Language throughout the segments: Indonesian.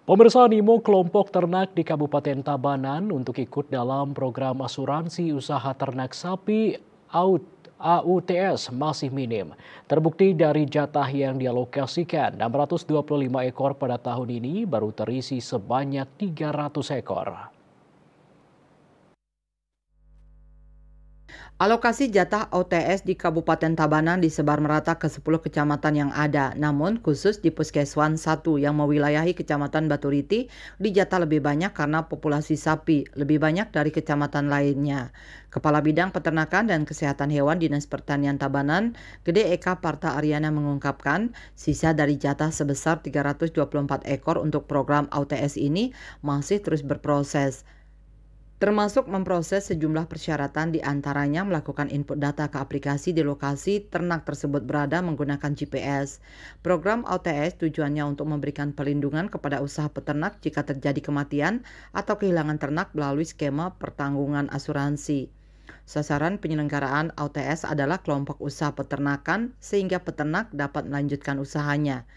Pemirsa animo kelompok ternak di Kabupaten Tabanan untuk ikut dalam program asuransi usaha ternak sapi AUTS masih minim. Terbukti dari jatah yang dialokasikan 625 ekor pada tahun ini baru terisi sebanyak 300 ekor. Alokasi jatah OTS di Kabupaten Tabanan disebar merata ke 10 kecamatan yang ada. Namun khusus di Puskeswan 1 yang mewilayahi Kecamatan Baturiti dijatah lebih banyak karena populasi sapi lebih banyak dari kecamatan lainnya. Kepala Bidang Peternakan dan Kesehatan Hewan Dinas Pertanian Tabanan, Gede Eka Parta Aryana mengungkapkan, sisa dari jatah sebesar 324 ekor untuk program OTS ini masih terus berproses. Termasuk memproses sejumlah persyaratan diantaranya melakukan input data ke aplikasi di lokasi ternak tersebut berada menggunakan GPS. Program OTS tujuannya untuk memberikan perlindungan kepada usaha peternak jika terjadi kematian atau kehilangan ternak melalui skema pertanggungan asuransi. Sasaran penyelenggaraan OTS adalah kelompok usaha peternakan sehingga peternak dapat melanjutkan usahanya.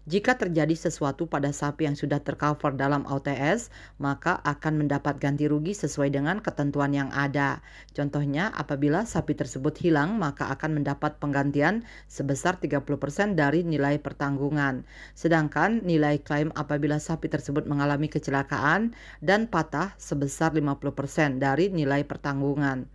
Jika terjadi sesuatu pada sapi yang sudah tercover dalam OTS, maka akan mendapat ganti rugi sesuai dengan ketentuan yang ada. Contohnya, apabila sapi tersebut hilang, maka akan mendapat penggantian sebesar 30% dari nilai pertanggungan. Sedangkan nilai klaim apabila sapi tersebut mengalami kecelakaan dan patah sebesar 50% dari nilai pertanggungan.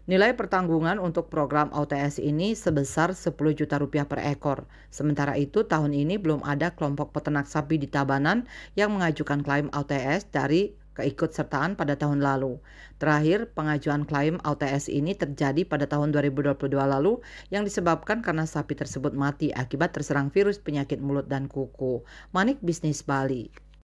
Nilai pertanggungan untuk program OTS ini sebesar 10 juta rupiah per ekor. Sementara itu tahun ini belum ada kelompok peternak sapi di Tabanan yang mengajukan klaim OTS dari keikutsertaan pada tahun lalu. Terakhir, pengajuan klaim OTS ini terjadi pada tahun 2022 lalu yang disebabkan karena sapi tersebut mati akibat terserang virus penyakit mulut dan kuku. Manik Bisnis Bali.